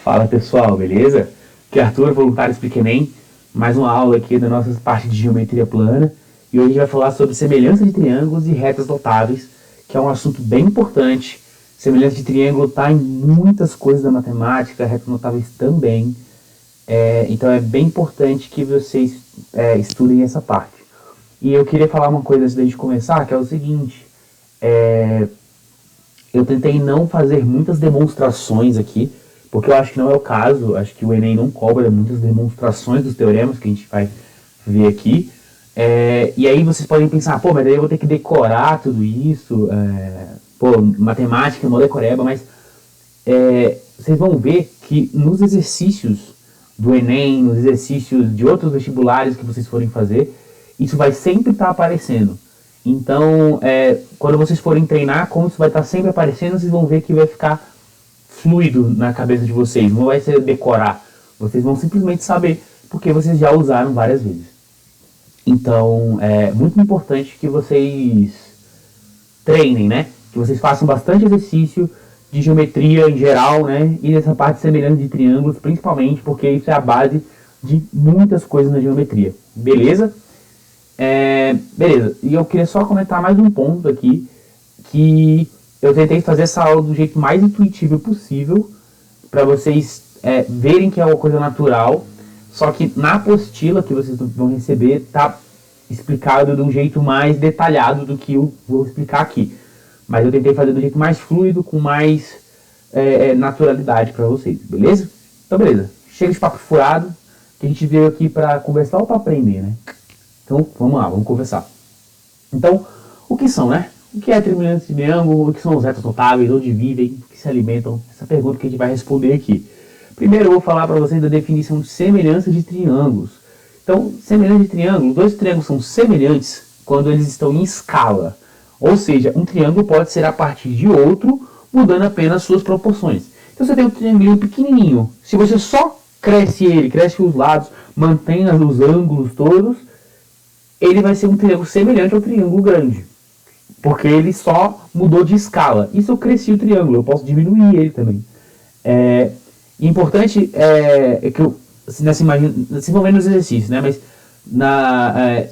Fala pessoal, beleza? Aqui é Arthur, voluntário Explica Enem, mais uma aula aqui da nossa parte de geometria plana, e hoje a gente vai falar sobre semelhança de triângulos e retas notáveis, que é um assunto bem importante. Semelhança de triângulo está em muitas coisas da matemática, retas notáveis também, então é bem importante que vocês estudem essa parte. E eu queria falar uma coisa antes da gente começar, que é o seguinte, eu tentei não fazer muitas demonstrações aqui, porque eu acho que não é o caso, acho que o Enem não cobra muitas demonstrações dos teoremas que a gente vai ver aqui. E aí vocês podem pensar, pô, mas daí eu vou ter que decorar tudo isso, matemática, não decoreba, mas vocês vão ver que nos exercícios do Enem, nos exercícios de outros vestibulares que vocês forem fazer, isso vai sempre estar aparecendo. Então, quando vocês forem treinar, como isso vai estar sempre aparecendo, vocês vão ver que vai ficar fluido na cabeça de vocês, não vai ser decorar, vocês vão simplesmente saber, porque vocês já usaram várias vezes. Então, é muito importante que vocês treinem, né? Que vocês façam bastante exercício de geometria em geral, né? E dessa parte semelhante de triângulos, principalmente, porque isso é a base de muitas coisas na geometria. Beleza? Beleza. E eu queria só comentar mais um ponto aqui, que eu tentei fazer essa aula do jeito mais intuitivo possível, para vocês verem que é uma coisa natural, só que na apostila que vocês vão receber está explicado de um jeito mais detalhado do que eu vou explicar aqui. Mas eu tentei fazer do jeito mais fluido, com mais naturalidade para vocês, beleza? Então beleza, chega de papo furado, que a gente veio aqui para conversar ou para aprender, né? Então vamos lá, vamos conversar. Então, o que são, né? O que é semelhança de triângulo? O que são os retas notáveis? Onde vivem? O que se alimentam? Essa pergunta que a gente vai responder aqui. Primeiro eu vou falar para vocês da definição de semelhança de triângulos. Então, semelhança de triângulo, dois triângulos são semelhantes quando eles estão em escala. Ou seja, um triângulo pode ser a partir de outro, mudando apenas suas proporções. Então você tem um triângulo pequenininho. Se você só cresce ele, cresce os lados, mantém os ângulos todos, ele vai ser um triângulo semelhante ao triângulo grande. Porque ele só mudou de escala. Isso eu cresci o triângulo, eu posso diminuir ele também. Importante que eu, se for vendo nos exercícios, né? Mas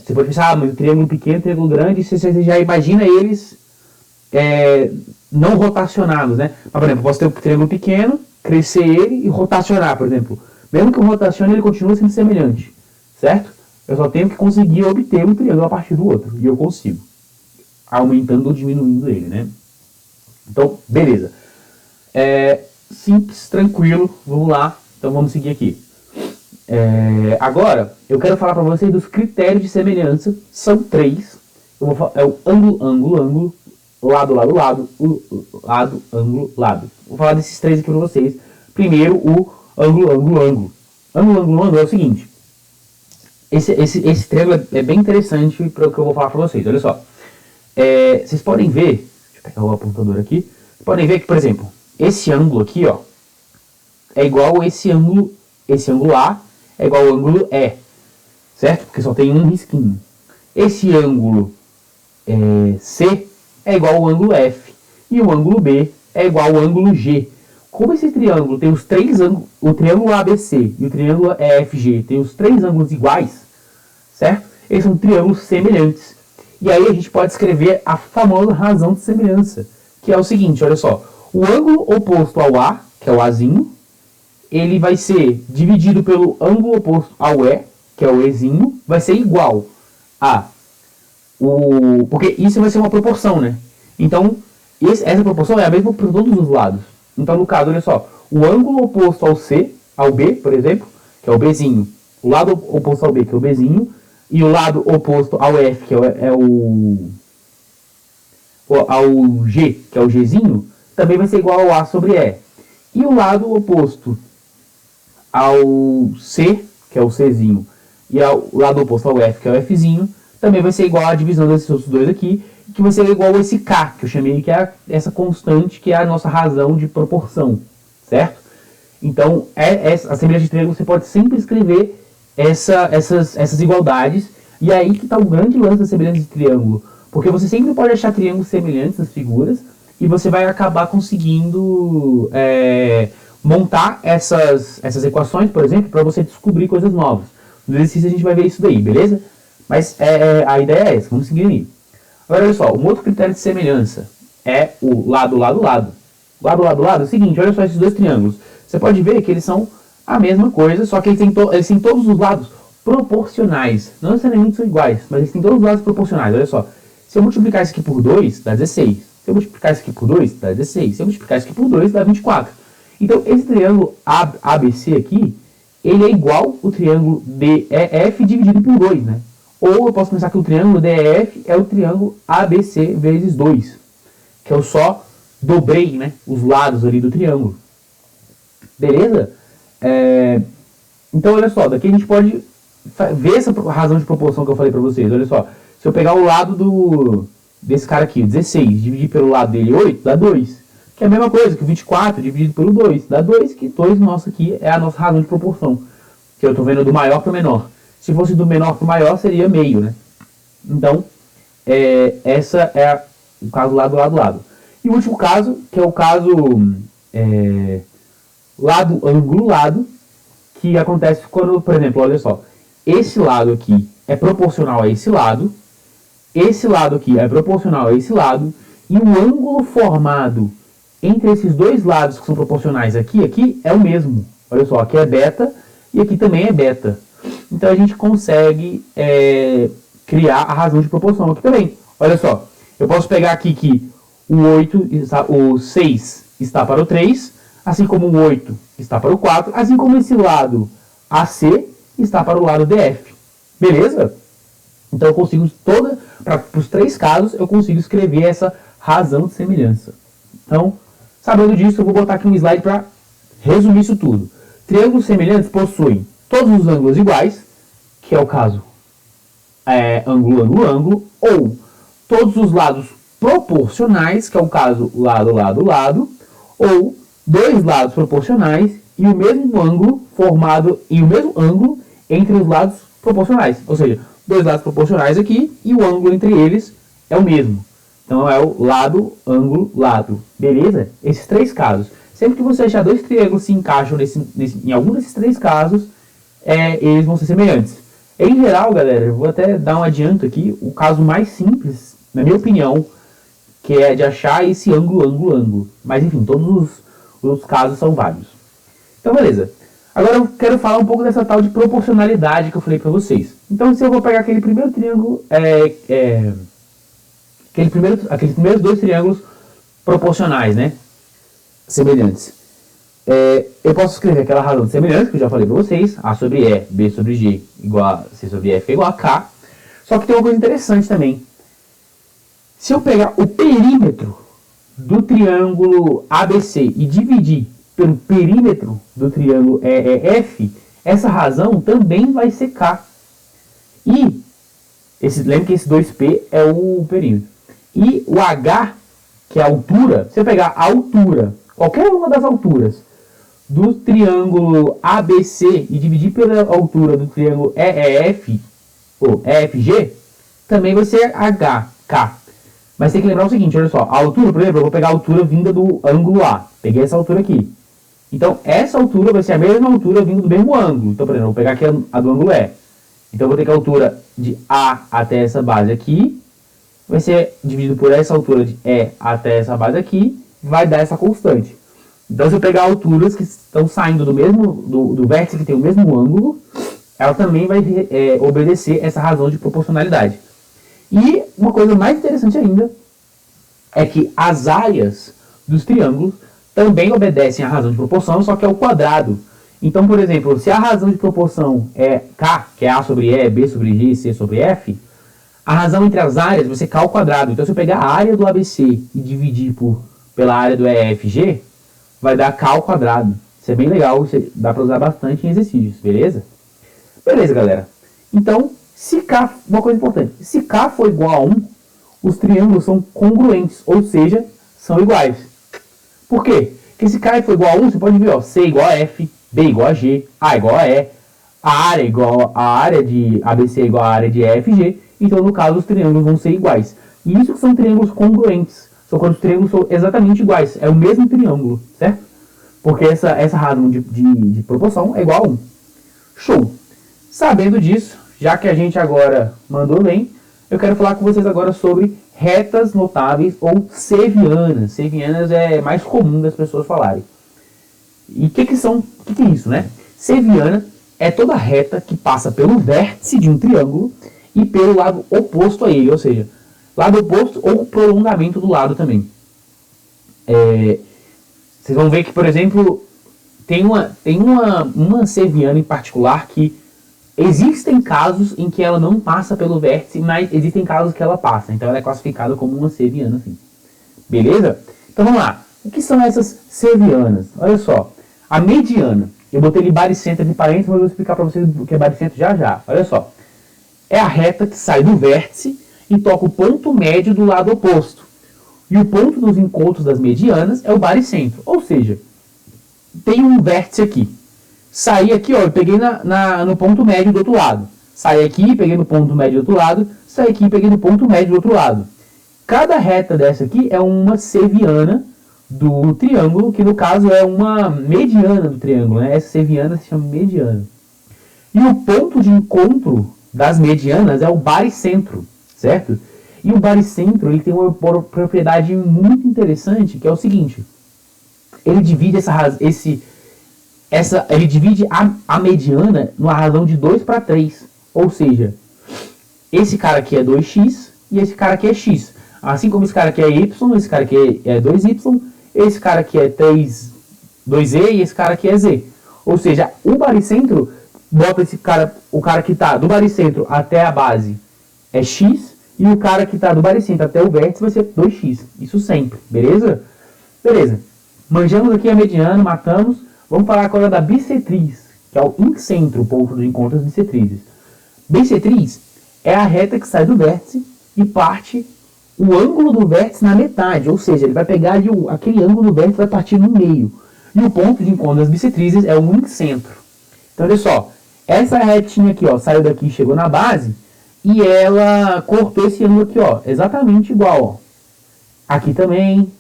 você pode pensar, mas o triângulo pequeno, o triângulo grande, você já imagina eles não rotacionados, né? Mas, por exemplo, eu posso ter um triângulo pequeno, crescer ele e rotacionar, por exemplo. Mesmo que eu rotacione, ele continua sendo semelhante, certo? Eu só tenho que conseguir obter um triângulo a partir do outro, e eu consigo, aumentando ou diminuindo ele, né? Então, beleza. Simples, tranquilo, vamos lá. Então vamos seguir aqui. Agora, eu quero falar para vocês dos critérios de semelhança. São três. É o ângulo, ângulo, ângulo, lado, lado, lado, lado, ângulo, lado. Vou falar desses três aqui para vocês. Primeiro, o ângulo, ângulo, ângulo. Ângulo, ângulo, ângulo é o seguinte. Esse triângulo é bem interessante para o que eu vou falar para vocês. Olha só. Vocês podem ver, deixa eu pegar o apontador aqui, vocês podem ver que, por exemplo, esse ângulo aqui, ó, é igual esse ângulo A é igual ao ângulo E, certo? Porque só tem um risquinho. Esse ângulo C é igual ao ângulo F, e o ângulo B é igual ao ângulo G. Como esse triângulo tem os três ângulos, o triângulo ABC e o triângulo EFG tem os três ângulos iguais, certo? Eles são triângulos semelhantes. E aí a gente pode escrever a famosa razão de semelhança, que é o seguinte, olha só. O ângulo oposto ao A, que é o Azinho, ele vai ser dividido pelo ângulo oposto ao E, que é o Ezinho, vai ser igual a porque isso vai ser uma proporção, né? Então, essa proporção é a mesma para todos os lados. Então, no caso, olha só, o ângulo oposto ao B, por exemplo, que é o Bzinho, o lado oposto ao B, que é o Bzinho, e o lado oposto ao F, que ao G, que é o Gzinho, também vai ser igual ao A sobre E. E o lado oposto ao C, que é o Czinho, e o lado oposto ao F, que é o Fzinho, também vai ser igual à divisão desses outros dois aqui, que vai ser igual a esse K, que eu chamei que é essa constante, que é a nossa razão de proporção, certo? Então, a semelhança de triângulo, você pode sempre escrever essas igualdades, e aí que está o grande lance da semelhança de triângulo, Porque você sempre pode achar triângulos semelhantes nas figuras e você vai acabar conseguindo montar essas equações, por exemplo, para você descobrir coisas novas. No exercício a gente vai ver isso daí, beleza? Mas a ideia é essa, vamos seguir aí. Agora, olha só, um outro critério de semelhança é o lado, lado, lado. Lado, lado, lado é o seguinte, olha só esses dois triângulos. Você pode ver que eles são a mesma coisa, só que eles têm todos os lados proporcionais. Não necessariamente são iguais, mas eles têm todos os lados proporcionais. Olha só, se eu multiplicar isso aqui por 2, dá 16. Se eu multiplicar isso aqui por 2, dá 16. Se eu multiplicar isso aqui por 2, dá 24. Então, esse triângulo ABC aqui, ele é igual o triângulo DEF dividido por 2, né? Ou eu posso pensar que o triângulo DEF é o triângulo ABC vezes 2, que eu só dobrei, né, os lados ali do triângulo. Beleza? Então, olha só, daqui a gente pode ver essa razão de proporção que eu falei pra vocês. Olha só, se eu pegar o lado desse cara aqui, 16, dividir pelo lado dele 8, dá 2. Que é a mesma coisa que o 24 dividido pelo 2. Dá 2, que 2 nosso aqui é a nossa razão de proporção. Que eu estou vendo do maior para o menor. Se fosse do menor para o maior, seria meio, né? Então, essa é o caso lado, lado, lado. E o último caso, que é o caso lado, ângulo, lado, que acontece quando, por exemplo, olha só, esse lado aqui é proporcional a esse lado aqui é proporcional a esse lado, e o ângulo formado entre esses dois lados que são proporcionais aqui é o mesmo. Olha só, aqui é beta e aqui também é beta. Então a gente consegue criar a razão de proporção aqui também. Olha só, eu posso pegar aqui que o 6 está para o 3, assim como o 8 está para o 4, assim como esse lado AC está para o lado DF. Beleza? Então eu consigo para os três casos, eu consigo escrever essa razão de semelhança. Então, sabendo disso, eu vou botar aqui um slide para resumir isso tudo. Triângulos semelhantes possuem todos os ângulos iguais, que é o caso ângulo, ângulo, ângulo, ou todos os lados proporcionais, que é o caso lado, lado, lado, ou dois lados proporcionais e o mesmo ângulo formado em o mesmo ângulo entre os lados proporcionais. Ou seja, dois lados proporcionais aqui e o ângulo entre eles é o mesmo. Então é o lado, ângulo, lado. Beleza? Esses três casos. Sempre que você achar dois triângulos se encaixam em algum desses três casos, eles vão ser semelhantes. Em geral, galera, eu vou até dar um adianto aqui, o caso mais simples, na minha opinião, que é de achar esse ângulo, ângulo, ângulo. Mas enfim, todos os casos são válidos. Então, beleza. Agora eu quero falar um pouco dessa tal de proporcionalidade que eu falei pra vocês. Então, se eu vou pegar aquele primeiro triângulo, aqueles primeiros dois triângulos proporcionais, né? Semelhantes. Eu posso escrever aquela razão de semelhança que eu já falei pra vocês. A sobre E, B sobre G igual a C sobre F igual a K. Só que tem uma coisa interessante também. Se eu pegar o perímetro do triângulo ABC e dividir pelo perímetro do triângulo EEF, essa razão também vai ser K. E, lembra que esse 2P é o perímetro. E o H, que é a altura, se eu pegar a altura, qualquer uma das alturas do triângulo ABC e dividir pela altura do triângulo EEF, ou EFG, também vai ser HK. Mas tem que lembrar o seguinte, olha só, a altura, por exemplo, eu vou pegar a altura vinda do ângulo A. Peguei essa altura aqui. Então, essa altura vai ser a mesma altura vindo do mesmo ângulo. Então, por exemplo, eu vou pegar aqui a do ângulo E. Então, eu vou ter que a altura de A até essa base aqui vai ser dividido por essa altura de E até essa base aqui, vai dar essa constante. Então, se eu pegar alturas que estão saindo do vértice que tem o mesmo ângulo, ela também vai obedecer essa razão de proporcionalidade. E uma coisa mais interessante ainda é que as áreas dos triângulos também obedecem à razão de proporção, só que é o quadrado. Então, por exemplo, se a razão de proporção é K, que é A sobre E, B sobre G, C sobre F, a razão entre as áreas vai ser K ao quadrado. Então, se eu pegar a área do ABC e dividir pela área do EFG, vai dar K ao quadrado. Isso é bem legal, dá para usar bastante em exercícios, beleza? Beleza, galera. Então, se K, uma coisa importante, se K for igual a 1, os triângulos são congruentes, ou seja, são iguais. Por quê? Porque se K for igual a 1, você pode ver, ó, C igual a F, B igual a G, A igual a E, a área de ABC igual a área de EFG, então no caso os triângulos vão ser iguais. E isso que são triângulos congruentes. São quando os triângulos são exatamente iguais. É o mesmo triângulo, certo? Porque essa razão de proporção é igual a 1. Show! Sabendo disso, já que a gente agora mandou bem, eu quero falar com vocês agora sobre retas notáveis ou sevianas. Sevianas é mais comum das pessoas falarem. E o que é isso, né? Seviana é toda reta que passa pelo vértice de um triângulo e pelo lado oposto a ele, ou seja, lado oposto ou prolongamento do lado também. Vocês vão ver que, por exemplo, tem uma seviana em particular que existem casos em que ela não passa pelo vértice, mas existem casos que ela passa. Então ela é classificada como uma seviana, assim. Beleza? Então vamos lá. O que são essas sevianas? Olha só. A mediana. Eu botei ali baricentro de parênteses, mas eu vou explicar para vocês o que é baricentro já já. Olha só. É a reta que sai do vértice e toca o ponto médio do lado oposto. E o ponto dos encontros das medianas é o baricentro. Ou seja, tem um vértice aqui. Saí aqui, ó, eu peguei no ponto médio do outro lado. Saí aqui, peguei no ponto médio do outro lado. Saí aqui, peguei no ponto médio do outro lado. Cada reta dessa aqui é uma seviana do triângulo, que no caso é uma mediana do triângulo, né? Essa seviana se chama mediana. E o ponto de encontro das medianas é o baricentro, certo? E o baricentro, ele tem uma propriedade muito interessante, que é o seguinte. Ele divide ele divide a mediana numa razão de 2 para 3. Ou seja, esse cara aqui é 2x e esse cara aqui é x. Assim como esse cara aqui é y, esse cara aqui é 2y, esse cara aqui é 2z e esse cara aqui é z. Ou seja, o baricentro bota o cara que está do baricentro até a base é x e o cara que está do baricentro até o vértice vai ser 2x. Isso sempre, beleza? Beleza. Manjamos aqui a mediana, matamos. Vamos falar agora da bissetriz, que é o incentro, o ponto de encontro das bissetrizes. Bissetriz é a reta que sai do vértice e parte o ângulo do vértice na metade, ou seja, ele vai pegar aquele ângulo do vértice e vai partir no meio. E o ponto de encontro das bissetrizes é o incentro. Então, olha só, essa retinha aqui, ó, saiu daqui e chegou na base, e ela cortou esse ângulo aqui, ó, exatamente igual, ó. Aqui também,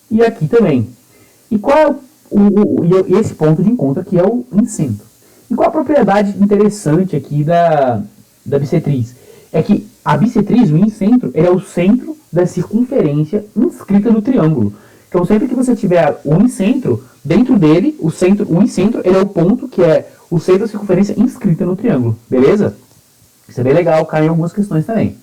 e aqui também. E qual é esse ponto de encontro aqui é o incentro. E qual a propriedade interessante aqui da bissetriz? É que a bissetriz, o incentro, ele é o centro da circunferência inscrita no triângulo. Então, sempre que você tiver o incentro, dentro dele, o incentro, ele é o ponto que é o centro da circunferência inscrita no triângulo. Beleza? Isso é bem legal, cai em algumas questões também.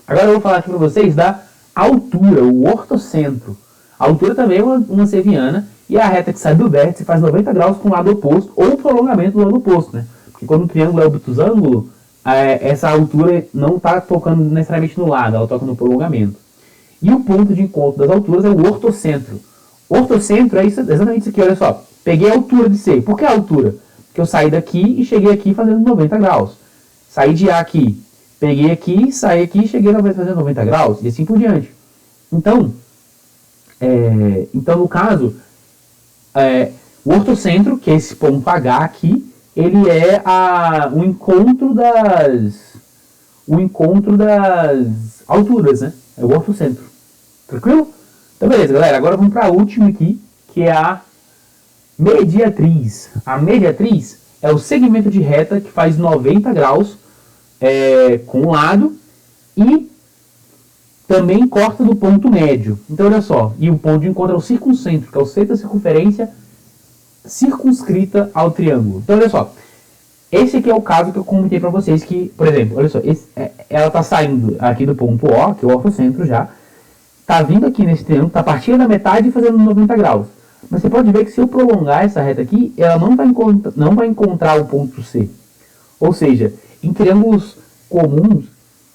Agora eu vou falar aqui para vocês da altura, o ortocentro. A altura também é uma seviana e é a reta que sai do vértice faz 90 graus com o lado oposto ou o prolongamento do lado oposto, né? Porque quando o triângulo é obtusângulo, essa altura não está tocando necessariamente no lado, ela toca no prolongamento. E o ponto de encontro das alturas é o ortocentro. Ortocentro é exatamente isso aqui, olha só. Peguei a altura de C. Por que a altura? Porque eu saí daqui e cheguei aqui fazendo 90 graus. Saí de A aqui, peguei aqui, saí aqui e cheguei fazendo 90 graus, e assim por diante. Então no caso, o ortocentro, que é esse ponto H aqui, ele é o encontro das alturas, né? É o ortocentro. Tranquilo? Então, beleza, galera. Agora vamos para a última aqui, que é a mediatriz. A mediatriz é o segmento de reta que faz 90 graus com o lado e também corta do ponto médio. Então, olha só. E o ponto de encontro é o circuncentro, que é o centro da circunferência circunscrita ao triângulo. Então, olha só. Esse aqui é o caso que eu comentei para vocês que, por exemplo, olha só, ela está saindo aqui do ponto O, que é o ortocentro já, está vindo aqui nesse triângulo, está partindo da metade e fazendo 90 graus. Mas você pode ver que se eu prolongar essa reta aqui, ela não vai encontrar o ponto C. Ou seja, em triângulos comuns,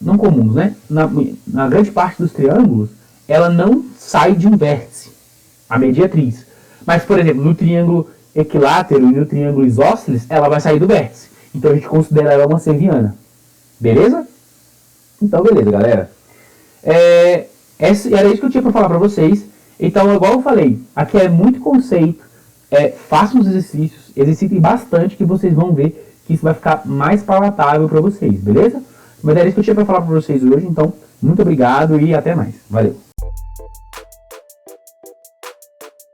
não comuns, né? Na grande parte dos triângulos, ela não sai de um vértice, a mediatriz. Mas, por exemplo, no triângulo equilátero e no triângulo isósceles, ela vai sair do vértice. Então a gente considera ela uma seviana. Beleza? Então, beleza, galera. Era isso que eu tinha para falar para vocês. Então, igual eu falei, aqui é muito conceito. Façam os exercícios, exercitem bastante, que vocês vão ver que isso vai ficar mais palatável para vocês, beleza? Mas era isso que eu tinha para falar para vocês hoje, então muito obrigado e até mais. Valeu!